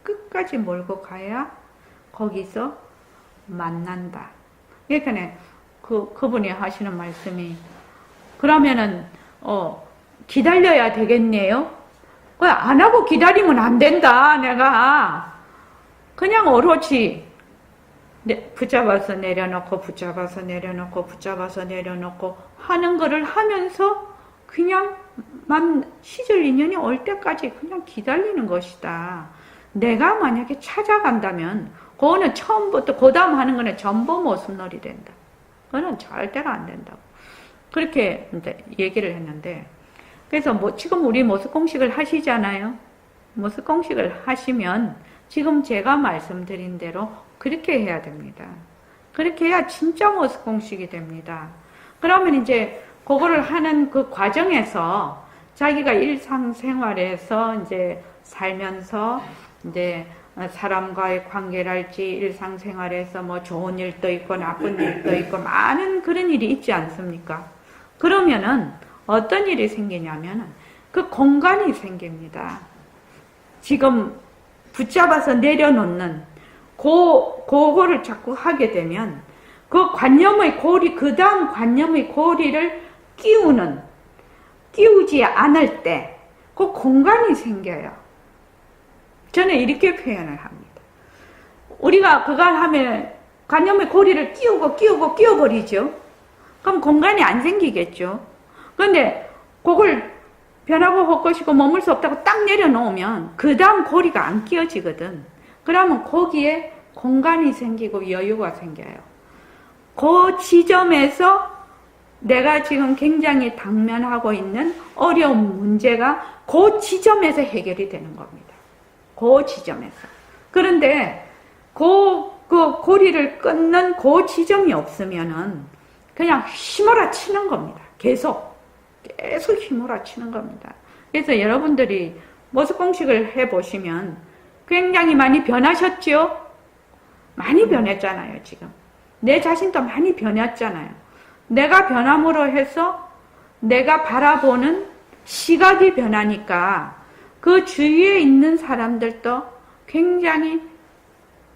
끝까지 몰고 가야 거기서 만난다. 그러니까 그분이 하시는 말씀이, 그러면은 기다려야 되겠네요. 안 하고 기다리면 안 된다. 내가 그냥 오로지 붙잡아서 내려놓고 붙잡아서 내려놓고 붙잡아서 내려놓고 하는 거를 하면서 그냥 시절 인연이 올 때까지 그냥 기다리는 것이다. 내가 만약에 찾아간다면 그거는 처음부터 그 다음 하는 거는 전부 모순놀이 된다. 그거는 절대로 안 된다고. 그렇게 이제 얘기를 했는데, 그래서 지금 우리 모습공식을 하시잖아요. 모습공식을 하시면 지금 제가 말씀드린 대로 그렇게 해야 됩니다. 그렇게 해야 진짜 모습공식이 됩니다. 그러면 이제 그거를 하는 그 과정에서 자기가 일상생활에서 이제 살면서 이제 사람과의 관계랄지 일상생활에서 뭐 좋은 일도 있고 나쁜 일도 있고 많은 그런 일이 있지 않습니까? 그러면은 어떤 일이 생기냐면은 그 공간이 생깁니다. 지금 붙잡아서 내려놓는 그거를 자꾸 하게 되면 그 관념의 고리, 그 다음 관념의 고리를 끼우지 않을 때 그 공간이 생겨요. 저는 이렇게 표현을 합니다. 우리가 그걸 하면 관념의 고리를 끼워버리죠. 그럼 공간이 안 생기겠죠. 그런데 그걸 변하고 헛것이고 머물 수 없다고 딱 내려놓으면 그 다음 고리가 안 끼워지거든. 그러면 거기에 공간이 생기고 여유가 생겨요. 그 지점에서 내가 지금 굉장히 당면하고 있는 어려운 문제가 그 지점에서 해결이 되는 겁니다. 그 지점에서. 그런데 그 고리를 끊는 그 지점이 없으면은 그냥 휘몰아치는 겁니다. 계속 휘몰아치는 겁니다. 그래서 여러분들이 모습공식을 해보시면 굉장히 많이 변하셨죠? 많이 변했잖아요, 지금. 내 자신도 많이 변했잖아요. 내가 변함으로 해서 내가 바라보는 시각이 변하니까 그 주위에 있는 사람들도 굉장히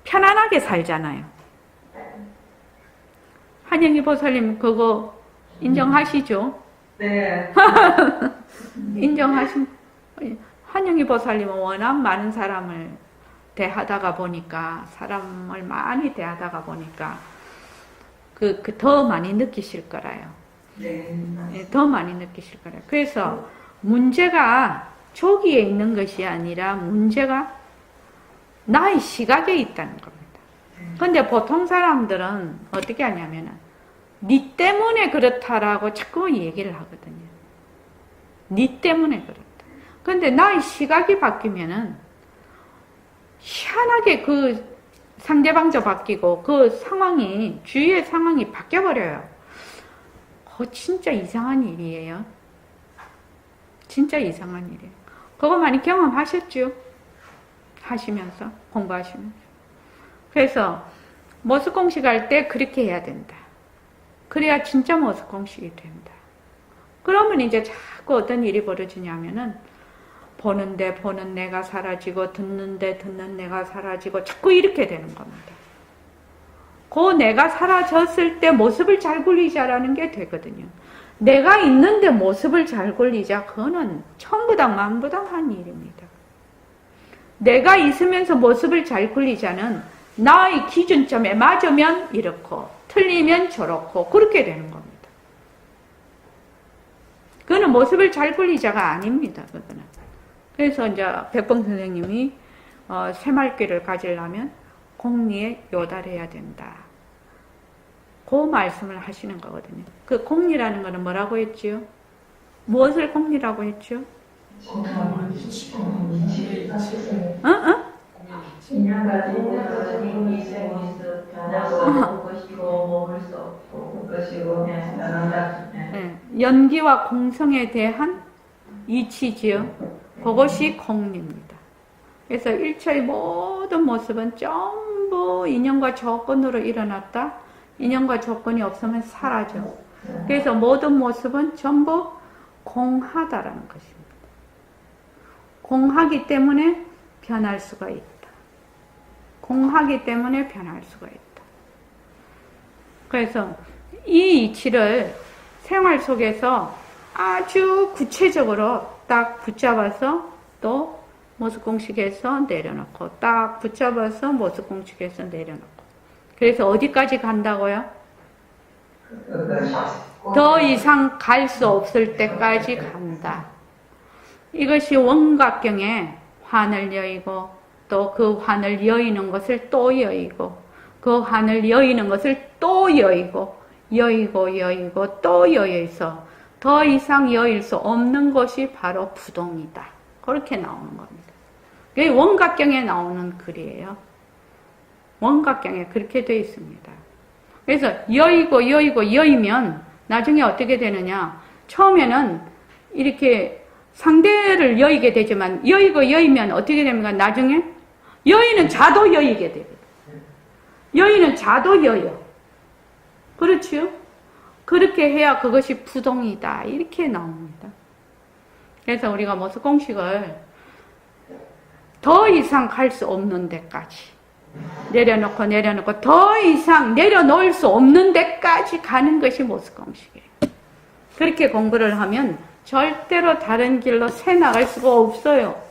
편안하게 살잖아요. 한영희 보살님 그거 인정하시죠? 네. 한영희 보살님은 워낙 많은 사람을 대하다가 보니까, 사람을 많이 대하다가 보니까 더 많이 느끼실 거라요. 네. 더 많이 느끼실 거라요. 그래서 문제가 조기에 있는 것이 아니라 문제가 나의 시각에 있다는 겁니다. 그런데 보통 사람들은 어떻게 하냐면은 니 때문에 그렇다라고 자꾸 얘기를 하거든요. 니 때문에 그렇다. 그런데 나의 시각이 바뀌면은 희한하게 그 상대방도 바뀌고 그 상황이, 주위의 상황이 바뀌어버려요. 그거 진짜 이상한 일이에요. 진짜 이상한 일이에요. 그거 많이 경험하셨죠? 하시면서, 공부하시면서. 그래서 모습공식 할 때 그렇게 해야 된다. 그래야 진짜 모습공식이 된다. 그러면 이제 자꾸 어떤 일이 벌어지냐면은 보는데 보는 내가 사라지고 듣는데 듣는 내가 사라지고 자꾸 이렇게 되는 겁니다. 그 내가 사라졌을 때 모습을 잘 굴리자라는 게 되거든요. 내가 있는데 모습을 잘 굴리자, 그거는 천부당 만부당한 일입니다. 내가 있으면서 모습을 잘 굴리자는 나의 기준점에 맞으면 이렇고 틀리면 저렇고 그렇게 되는 겁니다. 그거는 모습을 잘 굴리자가 아닙니다. 그거는. 그래서 이제 백봉 선생님이 새말귀를 가지려면 공리에 요달해야 된다. 그 말씀을 하시는 거거든요. 그 공리라는 거는 뭐라고 했지요? 무엇을 공리라고 했죠? 인연까지 있는 이생이스 변하고 것이고 머물 수 없고 것이고 변한다. 연기와 공성에 대한 이치지요. 그것이 공리입니다. 그래서 일체의 모든 모습은 전부 인연과 조건으로 일어났다. 인연과 조건이 없으면 사라져. 그래서 모든 모습은 전부 공하다라는 것입니다. 공하기 때문에 변할 수가 있다. 공하기 때문에 변할 수가 있다. 그래서 이 이치를 생활 속에서 아주 구체적으로 딱 붙잡아서 또 모습공식에서 내려놓고 딱 붙잡아서 모습공식에서 내려놓고 그래서 어디까지 간다고요? 더 이상 갈 수 없을 때까지 간다. 이것이 원각경에 환을 여의고 또 그 환을 여의는 것을 또 여의고 그 환을 여의는 것을 또 여의고 여의고 또 여의서 더 이상 여일 수 없는 것이 바로 부동이다. 그렇게 나오는 겁니다. 그게 원각경에 나오는 글이에요. 원각경에 그렇게 되어 있습니다. 그래서 여이면 나중에 어떻게 되느냐. 처음에는 이렇게 상대를 여이게 되지만 여이면 어떻게 됩니까? 나중에 여이는 자도 여이게 되거든요. 여이는 자도 여여. 그렇죠? 그렇게 해야 그것이 부동이다. 이렇게 나옵니다. 그래서 우리가 모습공식을 더 이상 갈 수 없는 데까지 내려놓고 더 이상 내려놓을 수 없는 데까지 가는 것이 모습공식이에요. 그렇게 공부를 하면 절대로 다른 길로 새 나갈 수가 없어요.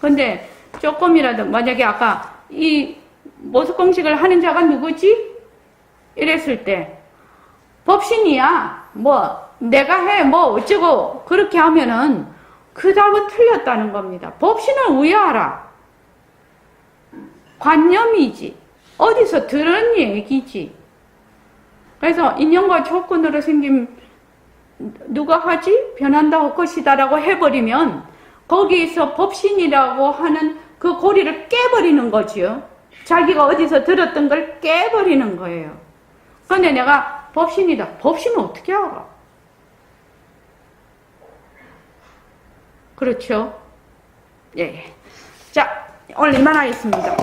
근데 조금이라도 만약에 아까 이 모습공식을 하는 자가 누구지? 이랬을 때 법신이야. 뭐 내가 해 뭐 어쩌고 그렇게 하면은 그 답은 틀렸다는 겁니다. 법신을 왜 알아? 관념이지. 어디서 들은 얘기지. 그래서 인연과 조건으로 생긴 누가 하지? 변한다 할 것이다라고 해버리면 거기에서 법신이라고 하는 그 고리를 깨버리는 거지요. 자기가 어디서 들었던 걸 깨버리는 거예요. 그런데 내가 법신이다. 법신은 어떻게 알아? 그렇죠? 예. 자, 오늘 이만하겠습니다.